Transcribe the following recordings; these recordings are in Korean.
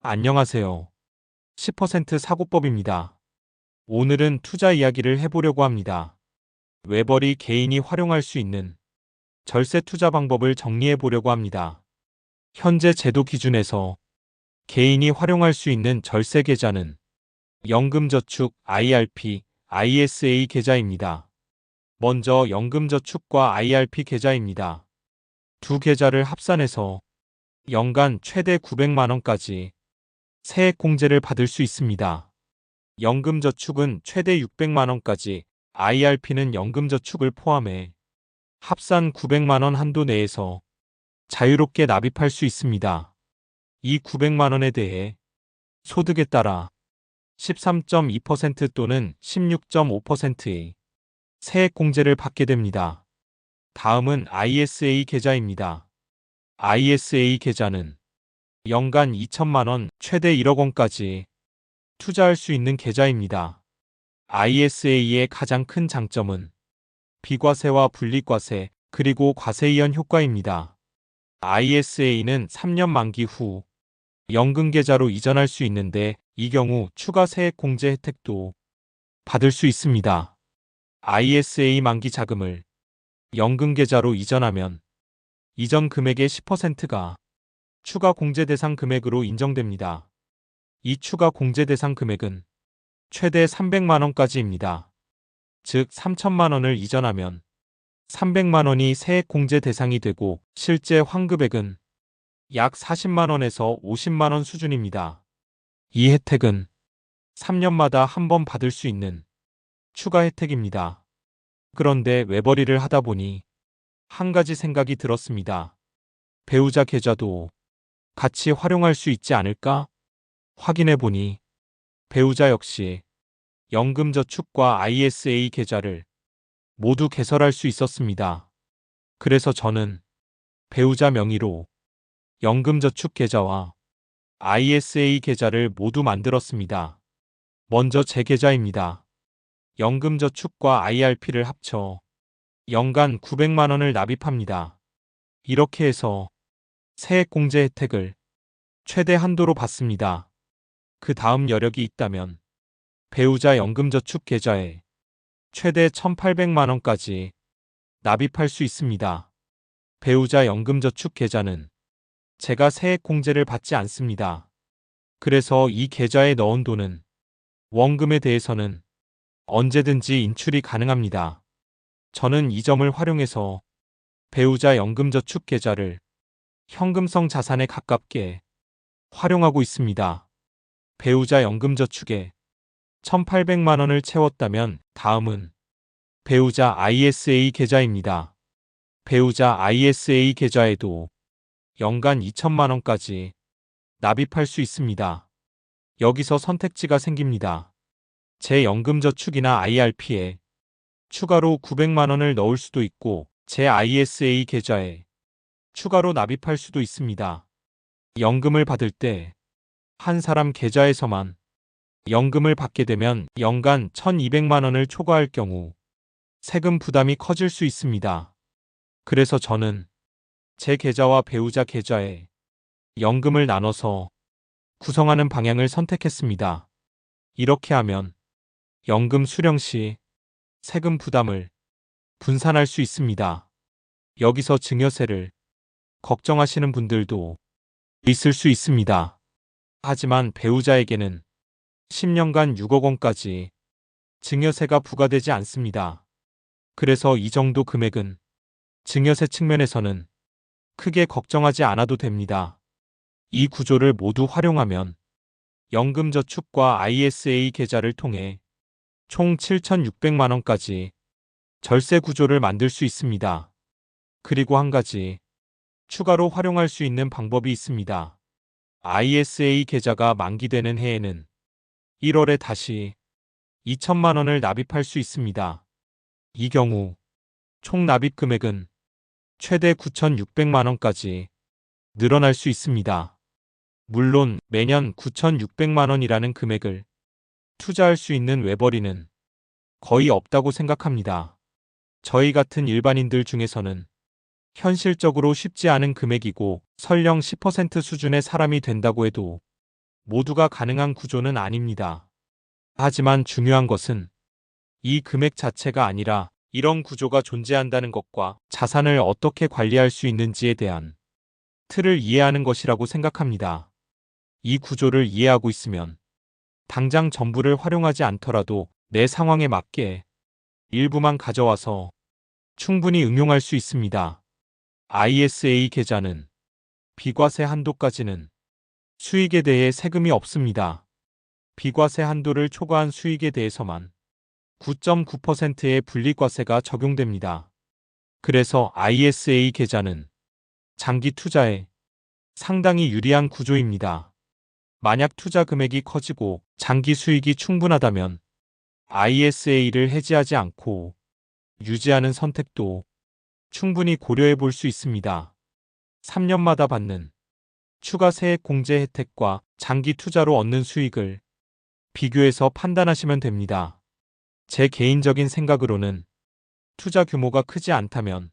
안녕하세요. 10% 사고법입니다. 오늘은 투자 이야기를 해보려고 합니다. 외벌이 개인이 활용할 수 있는 절세 투자 방법을 정리해 보려고 합니다. 현재 제도 기준에서 개인이 활용할 수 있는 절세 계좌는 연금저축 IRP, ISA 계좌입니다. 먼저 연금저축과 IRP 계좌입니다. 두 계좌를 합산해서 연간 최대 900만 원까지 세액공제를 받을 수 있습니다. 연금저축은 최대 600만 원까지, IRP는 연금저축을 포함해 합산 900만 원 한도 내에서 자유롭게 납입할 수 있습니다. 이 900만 원에 대해 소득에 따라 13.2% 또는 16.5%의 세액공제를 받게 됩니다. 다음은 ISA 계좌입니다. ISA 계좌는 연간 2천만 원, 최대 1억 원까지 투자할 수 있는 계좌입니다. ISA의 가장 큰 장점은 비과세와 분리과세, 그리고 과세이연 효과입니다. ISA는 3년 만기 후 연금계좌로 이전할 수 있는데, 이 경우 추가 세액공제 혜택도 받을 수 있습니다. ISA 만기 자금을 연금계좌로 이전하면 이전 금액의 10%가 추가 공제 대상 금액으로 인정됩니다. 이 추가 공제 대상 금액은 최대 300만 원까지입니다. 즉 3천만 원을 이전하면 300만 원이 세액 공제 대상이 되고, 실제 환급액은 약 40만 원에서 50만 원 수준입니다. 이 혜택은 3년마다 한 번 받을 수 있는 추가 혜택입니다. 그런데 외벌이를 하다 보니 한 가지 생각이 들었습니다. 배우자 계좌도 같이 활용할 수 있지 않을까? 확인해 보니 배우자 역시 연금저축과 ISA 계좌를 모두 개설할 수 있었습니다. 그래서 저는 배우자 명의로 연금저축 계좌와 ISA 계좌를 모두 만들었습니다. 먼저 제 계좌입니다. 연금저축과 IRP를 합쳐 연간 900만 원을 납입합니다. 이렇게 해서 세액공제 혜택을 최대 한도로 받습니다. 그 다음 여력이 있다면 배우자 연금저축 계좌에 최대 1,800만 원까지 납입할 수 있습니다. 배우자 연금저축 계좌는 제가 세액공제를 받지 않습니다. 그래서 이 계좌에 넣은 돈은 원금에 대해서는 언제든지 인출이 가능합니다. 저는 이 점을 활용해서 배우자 연금저축 계좌를 현금성 자산에 가깝게 활용하고 있습니다. 배우자 연금저축에 1,800만 원을 채웠다면 다음은 배우자 ISA 계좌입니다. 배우자 ISA 계좌에도 연간 2천만 원까지 납입할 수 있습니다. 여기서 선택지가 생깁니다. 제 연금저축이나 IRP에 추가로 900만 원을 넣을 수도 있고, 제 ISA 계좌에 추가로 납입할 수도 있습니다. 연금을 받을 때 한 사람 계좌에서만 연금을 받게 되면 연간 1,200만 원을 초과할 경우 세금 부담이 커질 수 있습니다. 그래서 저는 제 계좌와 배우자 계좌에 연금을 나눠서 구성하는 방향을 선택했습니다. 이렇게 하면 연금 수령 시 세금 부담을 분산할 수 있습니다. 여기서 증여세를 걱정하시는 분들도 있을 수 있습니다. 하지만 배우자에게는 10년간 6억 원까지 증여세가 부과되지 않습니다. 그래서 이 정도 금액은 증여세 측면에서는 크게 걱정하지 않아도 됩니다. 이 구조를 모두 활용하면 연금저축과 ISA 계좌를 통해 총 7,600만 원까지 절세 구조를 만들 수 있습니다. 그리고 한 가지 추가로 활용할 수 있는 방법이 있습니다. ISA 계좌가 만기되는 해에는 1월에 다시 2천만 원을 납입할 수 있습니다. 이 경우 총 납입 금액은 최대 9,600만 원까지 늘어날 수 있습니다. 물론 매년 9,600만 원이라는 금액을 투자할 수 있는 외벌이는 거의 없다고 생각합니다. 저희 같은 일반인들 중에서는 현실적으로 쉽지 않은 금액이고, 설령 10% 수준의 사람이 된다고 해도 모두가 가능한 구조는 아닙니다. 하지만 중요한 것은 이 금액 자체가 아니라 이런 구조가 존재한다는 것과 자산을 어떻게 관리할 수 있는지에 대한 틀을 이해하는 것이라고 생각합니다. 이 구조를 이해하고 있으면 당장 전부를 활용하지 않더라도 내 상황에 맞게 일부만 가져와서 충분히 응용할 수 있습니다. ISA 계좌는 비과세 한도까지는 수익에 대해 세금이 없습니다. 비과세 한도를 초과한 수익에 대해서만 9.9%의 분리과세가 적용됩니다. 그래서 ISA 계좌는 장기 투자에 상당히 유리한 구조입니다. 만약 투자 금액이 커지고 장기 수익이 충분하다면 ISA를 해지하지 않고 유지하는 선택도 충분히 고려해 볼 수 있습니다. 3년마다 받는 추가 세액 공제 혜택과 장기 투자로 얻는 수익을 비교해서 판단하시면 됩니다. 제 개인적인 생각으로는 투자 규모가 크지 않다면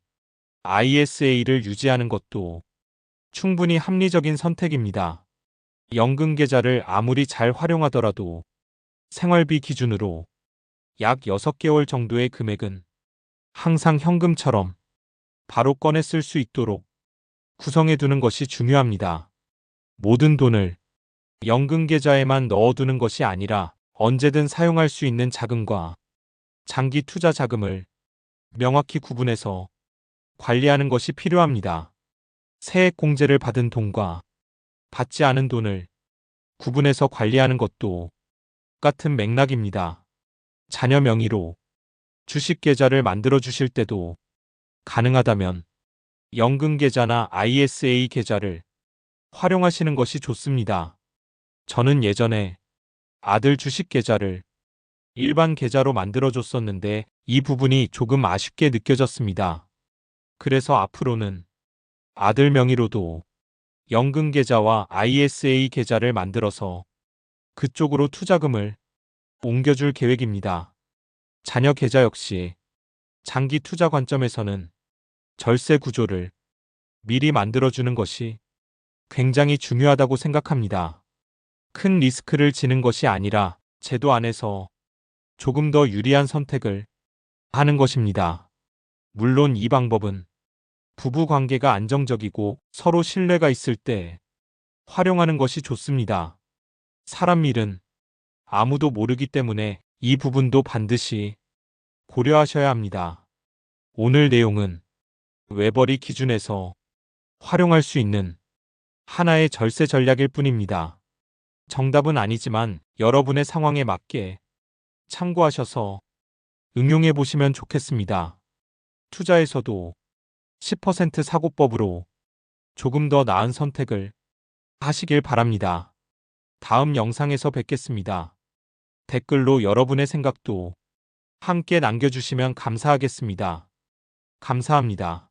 ISA를 유지하는 것도 충분히 합리적인 선택입니다. 연금 계좌를 아무리 잘 활용하더라도 생활비 기준으로 약 6개월 정도의 금액은 항상 현금처럼 바로 꺼내 쓸 수 있도록 구성해 두는 것이 중요합니다. 모든 돈을 연금 계좌에만 넣어두는 것이 아니라 언제든 사용할 수 있는 자금과 장기 투자 자금을 명확히 구분해서 관리하는 것이 필요합니다. 세액 공제를 받은 돈과 받지 않은 돈을 구분해서 관리하는 것도 같은 맥락입니다. 자녀 명의로 주식 계좌를 만들어 주실 때도 가능하다면 연금 계좌나 ISA 계좌를 활용하시는 것이 좋습니다. 저는 예전에 아들 주식 계좌를 일반 계좌로 만들어 줬었는데 이 부분이 조금 아쉽게 느껴졌습니다. 그래서 앞으로는 아들 명의로도 연금 계좌와 ISA 계좌를 만들어서 그쪽으로 투자금을 옮겨줄 계획입니다. 자녀 계좌 역시 장기 투자 관점에서는 절세 구조를 미리 만들어주는 것이 굉장히 중요하다고 생각합니다. 큰 리스크를 지는 것이 아니라 제도 안에서 조금 더 유리한 선택을 하는 것입니다. 물론 이 방법은 부부 관계가 안정적이고 서로 신뢰가 있을 때 활용하는 것이 좋습니다. 사람 일은 아무도 모르기 때문에 이 부분도 반드시 고려하셔야 합니다. 오늘 내용은 외벌이 기준에서 활용할 수 있는 하나의 절세 전략일 뿐입니다. 정답은 아니지만 여러분의 상황에 맞게 참고하셔서 응용해 보시면 좋겠습니다. 투자에서도 10% 사고법으로 조금 더 나은 선택을 하시길 바랍니다. 다음 영상에서 뵙겠습니다. 댓글로 여러분의 생각도 함께 남겨주시면 감사하겠습니다. 감사합니다.